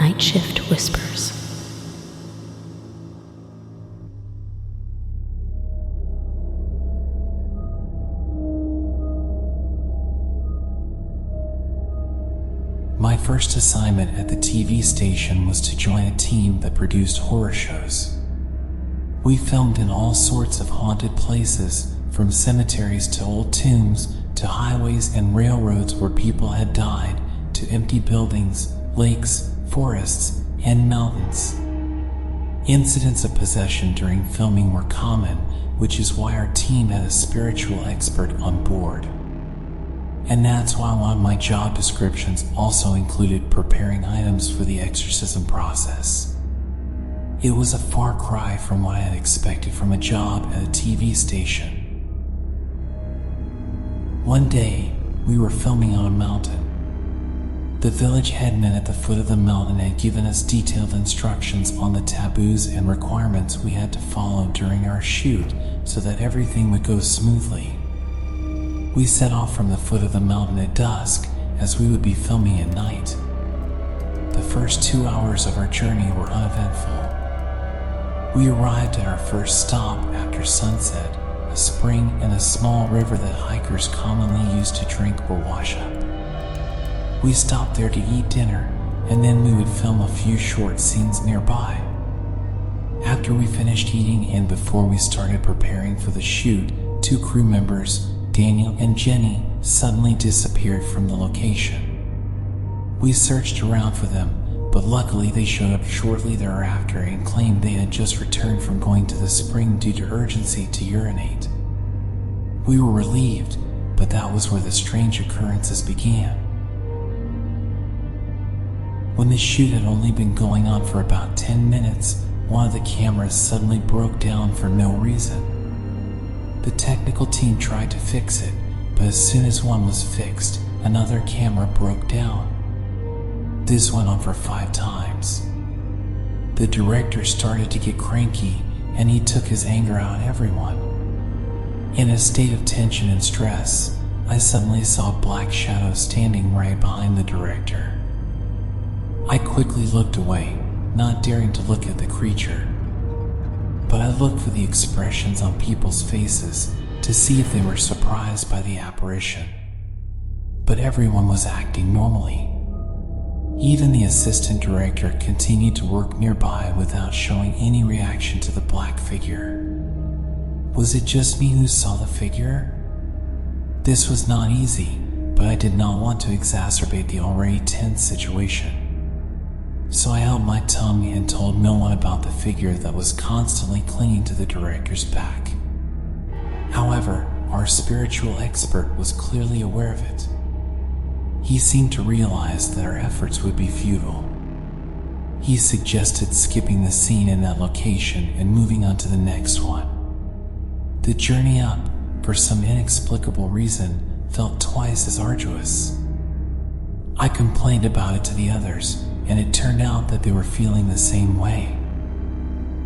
Night Shift Whispers. My first assignment at the TV station was to join a team that produced horror shows. We filmed in all sorts of haunted places, from cemeteries to old tombs, to highways and railroads where people had died, to empty buildings, lakes, forests, and mountains. Incidents of possession during filming were common, which is why our team had a spiritual expert on board. And that's why one of my job descriptions also included preparing items for the exorcism process. It was a far cry from what I had expected from a job at a TV station. One day, we were filming on a mountain. The village headman at the foot of the mountain had given us detailed instructions on the taboos and requirements we had to follow during our shoot so that everything would go smoothly. We set off from the foot of the mountain at dusk, as we would be filming at night. The first 2 hours of our journey were uneventful. We arrived at our first stop after sunset, a spring and a small river that hikers commonly use to drink or wash up. We stopped there to eat dinner, and then we would film a few short scenes nearby. After we finished eating and before we started preparing for the shoot, 2 crew members, Daniel and Jenny, suddenly disappeared from the location. We searched around for them, but luckily they showed up shortly thereafter and claimed they had just returned from going to the spring due to urgency to urinate. We were relieved, but that was where the strange occurrences began. When the shoot had only been going on for about 10 minutes, one of the cameras suddenly broke down for no reason. The technical team tried to fix it, but as soon as one was fixed, another camera broke down. This went on for 5 times. The director started to get cranky, and he took his anger out on everyone. In a state of tension and stress, I suddenly saw a black shadow standing right behind the director. I quickly looked away, not daring to look at the creature. But I looked for the expressions on people's faces to see if they were surprised by the apparition. But everyone was acting normally. Even the assistant director continued to work nearby without showing any reaction to the black figure. Was it just me who saw the figure? This was not easy, but I did not want to exacerbate the already tense situation. So I held my tongue and told no one about the figure that was constantly clinging to the director's back. However, our spiritual expert was clearly aware of it. He seemed to realize that our efforts would be futile. He suggested skipping the scene in that location and moving on to the next one. The journey up, for some inexplicable reason, felt twice as arduous. I complained about it to the others, and it turned out that they were feeling the same way.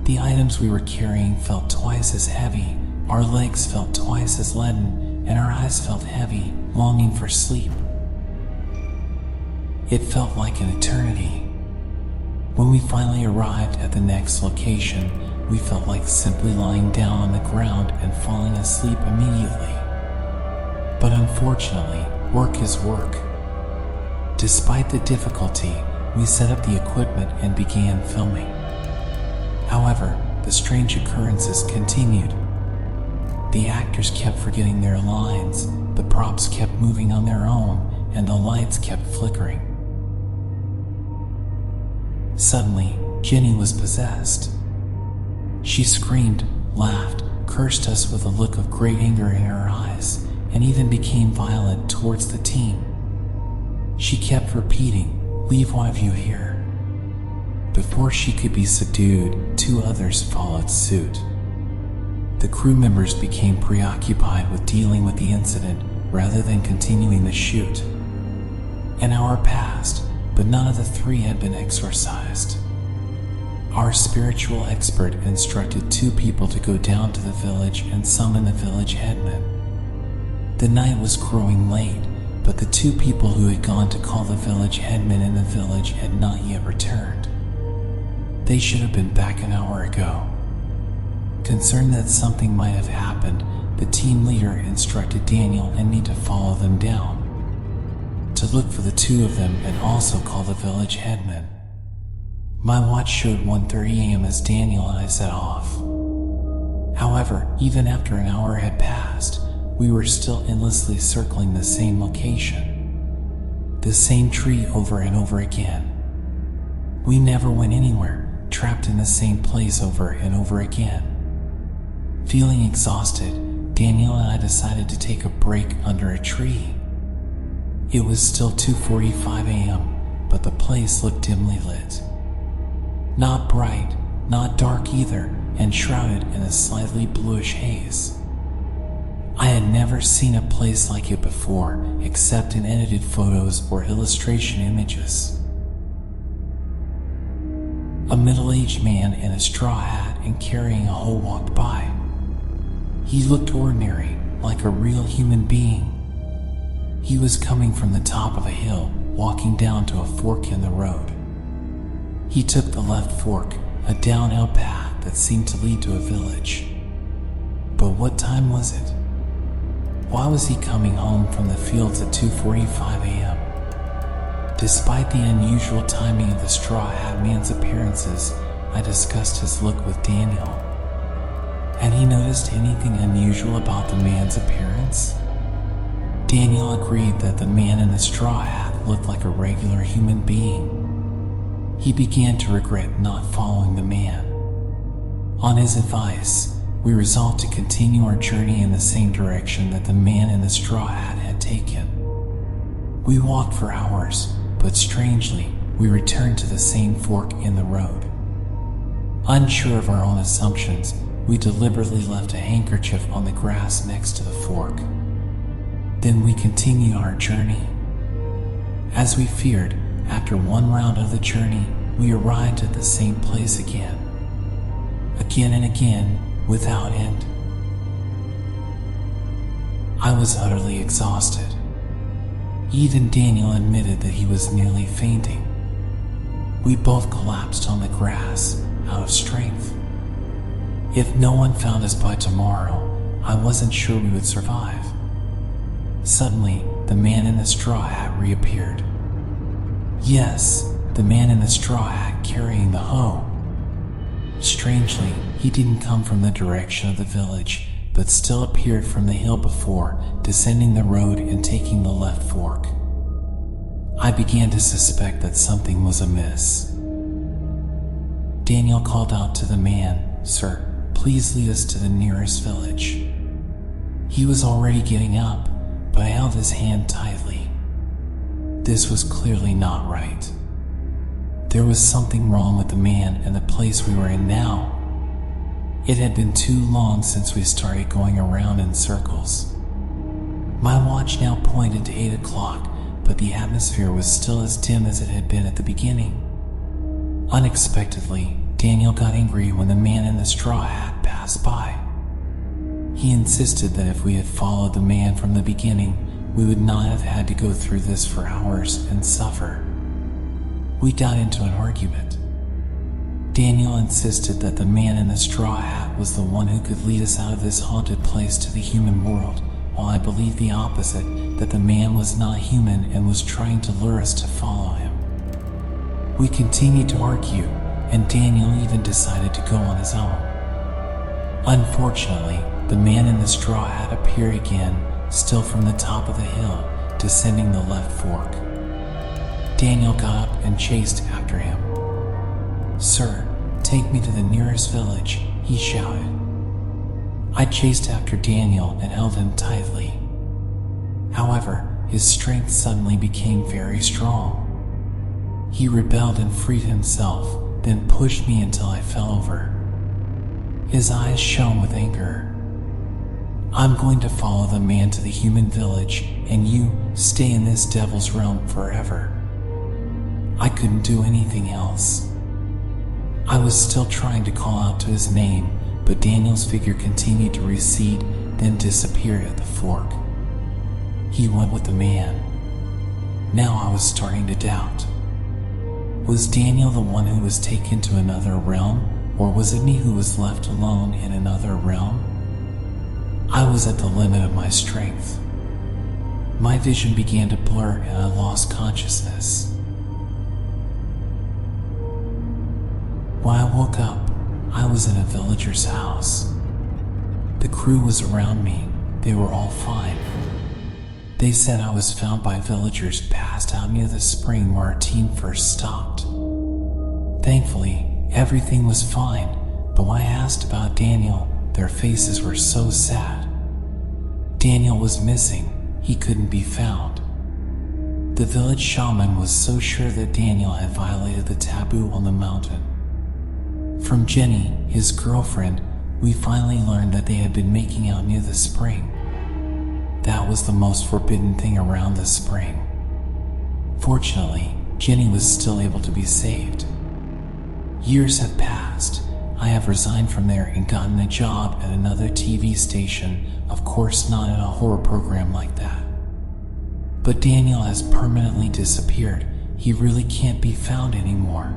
The items we were carrying felt twice as heavy, our legs felt twice as leaden, and our eyes felt heavy, longing for sleep. It felt like an eternity. When we finally arrived at the next location, we felt like simply lying down on the ground and falling asleep immediately. But unfortunately, work is work. Despite the difficulty, we set up the equipment and began filming. However, the strange occurrences continued. The actors kept forgetting their lines, the props kept moving on their own, and the lights kept flickering. Suddenly, Jenny was possessed. She screamed, laughed, cursed us with a look of great anger in her eyes, and even became violent towards the team. She kept repeating, "Leave one of you here." Before she could be subdued, 2 others followed suit. The crew members became preoccupied with dealing with the incident rather than continuing the shoot. An hour passed, but none of the 3 had been exorcised. Our spiritual expert instructed 2 people to go down to the village and summon the village headman. The night was growing late, but the two people who had gone to call the village headman in the village had not yet returned. They should have been back an hour ago. Concerned that something might have happened, the team leader instructed Daniel and me to follow them down, to look for the two of them and also call the village headman. My watch showed 1:30 a.m. as Daniel and I set off. However, even after an hour had passed, we were still endlessly circling the same location, the same tree over and over again. We never went anywhere, trapped in the same place over and over again. Feeling exhausted, Daniel and I decided to take a break under a tree. It was still 2:45 a.m., but the place looked dimly lit. Not bright, not dark either, and shrouded in a slightly bluish haze. I had never seen a place like it before, except in edited photos or illustration images. A middle-aged man in a straw hat and carrying a hoe walked by. He looked ordinary, like a real human being. He was coming from the top of a hill, walking down to a fork in the road. He took the left fork, a downhill path that seemed to lead to a village. But what time was it? Why was he coming home from the fields at 2:45 a.m.? Despite the unusual timing of the straw hat man's appearances, I discussed his look with Daniel. Had he noticed anything unusual about the man's appearance? Daniel agreed that the man in the straw hat looked like a regular human being. He began to regret not following the man. On his advice, we resolved to continue our journey in the same direction that the man in the straw hat had taken. We walked for hours, but strangely, we returned to the same fork in the road. Unsure of our own assumptions, we deliberately left a handkerchief on the grass next to the fork. Then we continued our journey. As we feared, after one round of the journey, we arrived at the same place again. Again and again, without end. I was utterly exhausted. Even Daniel admitted that he was nearly fainting. We both collapsed on the grass, out of strength. If no one found us by tomorrow, I wasn't sure we would survive. Suddenly, the man in the straw hat reappeared. Yes, the man in the straw hat carrying the hoe. Strangely, he didn't come from the direction of the village, but still appeared from the hill before, descending the road and taking the left fork. I began to suspect that something was amiss. Daniel called out to the man, "Sir, please lead us to the nearest village." He was already getting up, but I held his hand tightly. This was clearly not right. There was something wrong with the man and the place we were in now. It had been too long since we started going around in circles. My watch now pointed to 8 o'clock, but the atmosphere was still as dim as it had been at the beginning. Unexpectedly, Daniel got angry when the man in the straw hat passed by. He insisted that if we had followed the man from the beginning, we would not have had to go through this for hours and suffer. We got into an argument. Daniel insisted that the man in the straw hat was the one who could lead us out of this haunted place to the human world, while I believed the opposite, that the man was not human and was trying to lure us to follow him. We continued to argue, and Daniel even decided to go on his own. Unfortunately, the man in the straw hat appeared again, still from the top of the hill, descending the left fork. Daniel got up and chased after him. "Sir, take me to the nearest village," he shouted. I chased after Daniel and held him tightly. However, his strength suddenly became very strong. He rebelled and freed himself, then pushed me until I fell over. His eyes shone with anger. "I'm going to follow the man to the human village, and you stay in this devil's realm forever." I couldn't do anything else. I was still trying to call out to his name, but Daniel's figure continued to recede, then disappeared at the fork. He went with the man. Now I was starting to doubt. Was Daniel the one who was taken to another realm, or was it me who was left alone in another realm? I was at the limit of my strength. My vision began to blur and I lost consciousness. When I woke up, I was in a villager's house. The crew was around me. They were all fine. They said I was found by villagers passed out near the spring where our team first stopped. Thankfully, everything was fine, but when I asked about Daniel, their faces were so sad. Daniel was missing. He couldn't be found. The village shaman was so sure that Daniel had violated the taboo on the mountain. From Jenny, his girlfriend, we finally learned that they had been making out near the spring. That was the most forbidden thing around the spring. Fortunately, Jenny was still able to be saved. Years have passed. I have resigned from there and gotten a job at another TV station, of course not in a horror program like that. But Daniel has permanently disappeared. He really can't be found anymore.